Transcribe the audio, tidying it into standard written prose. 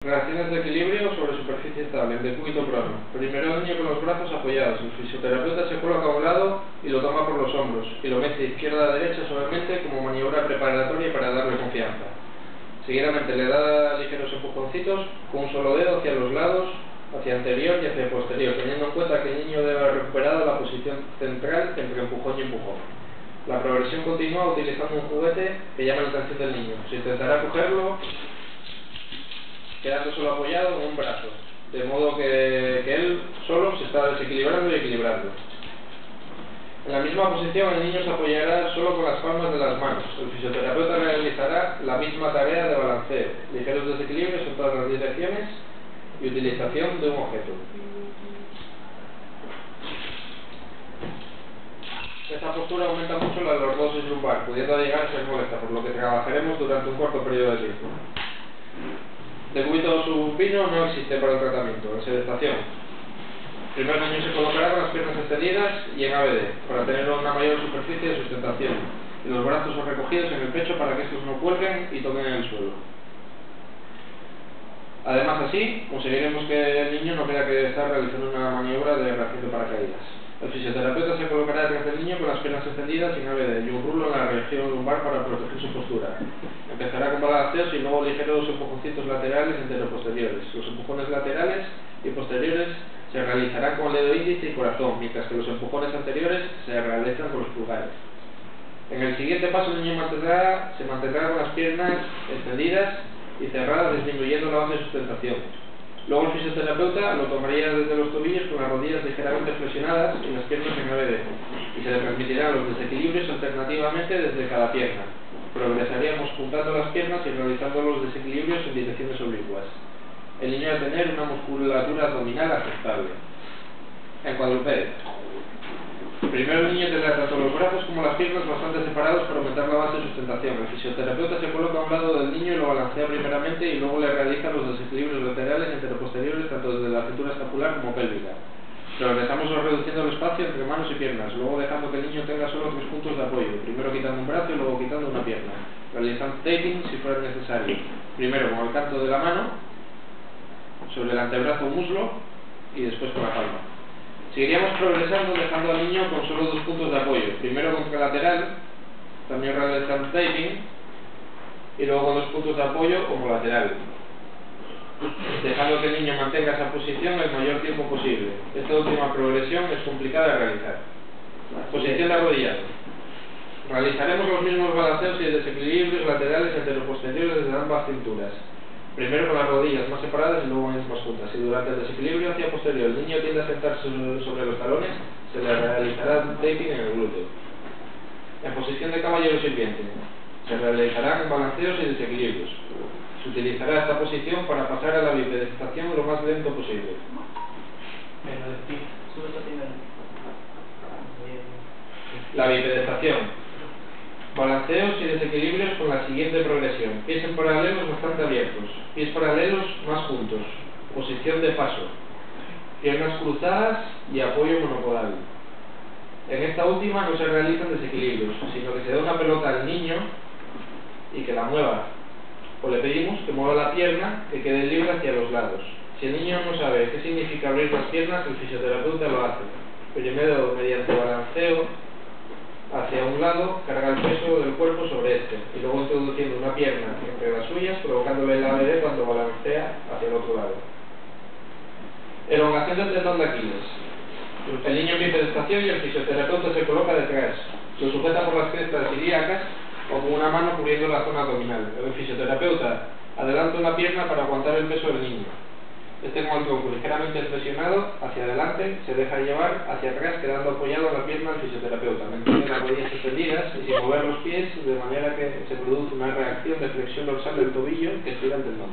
Relaciones de equilibrio sobre superficie estable, en decúbito prono. Primero el niño con los brazos apoyados. El fisioterapeuta se coloca a un lado y lo toma por los hombros y lo mece de izquierda a derecha suavemente como maniobra preparatoria para darle confianza. Seguidamente le da ligeros empujoncitos con un solo dedo hacia los lados, hacia anterior y hacia posterior, teniendo en cuenta que el niño debe haber recuperado la posición central entre empujón y empujón. La progresión continúa utilizando un juguete que llama la atención del niño. Se intentará cogerlo quedando solo apoyado en un brazo, de modo que él solo se está desequilibrando y equilibrando. En la misma posición el niño se apoyará solo con las palmas de las manos. El fisioterapeuta realizará la misma tarea de balanceo, ligeros desequilibrios en todas las direcciones y utilización de un objeto. Esta postura aumenta mucho la lordosis lumbar, pudiendo llegar a ser molesta, por lo que trabajaremos durante un corto periodo de tiempo. Decúbito supino no existe para el tratamiento. La sedestación. Primero el niño se colocará con las piernas extendidas y en ABD, para tener una mayor superficie de sustentación, y los brazos son recogidos en el pecho para que estos no cuelguen y toquen en el suelo. Además, así conseguiremos que el niño no crea que está realizando una maniobra de reacción de paracaídas. El fisioterapeuta se colocará detrás del niño con las piernas extendidas sin ABD y un rulo en la región lumbar para proteger su postura. Empezará con balanceos y luego ligeros empujoncitos laterales enteroposteriores. Los empujones laterales y posteriores se realizarán con el dedo índice y corazón, mientras que los empujones anteriores se realizan con los pulgares. En el siguiente paso el niño se mantendrá con las piernas extendidas y cerradas, disminuyendo la base de sustentación. Luego el fisioterapeuta lo tomaría desde los tobillos con las rodillas ligeramente flexionadas y las piernas en ABD, y se le transmitirán los desequilibrios alternativamente desde cada pierna. Progresaríamos juntando las piernas y realizando los desequilibrios en direcciones oblicuas. El niño debe tener una musculatura abdominal aceptable. En cuadrúpedo. Primero el niño tendrá tanto los brazos como las piernas bastante separados para aumentar la base de sustentación. El fisioterapeuta se coloca a un lado del niño y lo balancea primeramente y luego le realiza los desequilibrios laterales enteroposteriores tanto desde la cintura escapular como pélvica. Progresamos reduciendo el espacio entre manos y piernas, luego dejando que el niño tenga solo 3 puntos de apoyo, primero quitando un brazo y luego quitando una pierna, realizando taping si fuera necesario, primero con el canto de la mano, sobre el antebrazo o muslo y después con la palma. Seguiríamos progresando dejando al niño con solo 2 puntos de apoyo, primero contralateral, también realizando taping, y luego con 2 puntos de apoyo como lateral, dejando que el niño mantenga esa posición el mayor tiempo posible. Esta última progresión es complicada de realizar. Posición de arrodillado. Realizaremos los mismos balanceos y desequilibrios laterales enteroposteriores desde ambas cinturas. Primero con las rodillas más separadas y luego más juntas. Y durante el desequilibrio hacia posterior el niño tiende a sentarse sobre los talones, se le realizará un taping en el glúteo. En posición de caballero sirviente, se realizarán balanceos y desequilibrios. Se utilizará esta posición para pasar a la bipedestación lo más lento posible. La bipedestación. Balanceos y desequilibrios con la siguiente progresión. Pies en paralelos bastante abiertos. Pies paralelos más juntos. Posición de paso. Piernas cruzadas y apoyo monopodal. En esta última no se realizan desequilibrios, sino que se da una pelota al niño y que la mueva. O le pedimos que mueva la pierna, que quede libre hacia los lados. Si el niño no sabe qué significa abrir las piernas, el fisioterapeuta lo hace. Primero, mediante balanceo hacia un lado, carga el peso del cuerpo sobre este, y luego introduciendo una pierna entre las suyas, provocándole el ABD cuando balancea hacia el otro lado. Elongación del tendón de Aquiles. El niño en bipedestación y el fisioterapeuta se coloca detrás. Lo sujeta por las crestas ilíacas o con una mano cubriendo la zona abdominal. El fisioterapeuta adelanta una pierna para aguantar el peso del niño. Este con el tronco ligeramente flexionado hacia adelante se deja llevar hacia atrás quedando apoyado en la pierna del fisioterapeuta. Mantiene las rodillas extendidas y sin mover los pies de manera que se produce una reacción de flexión dorsal del tobillo que estira el tendón.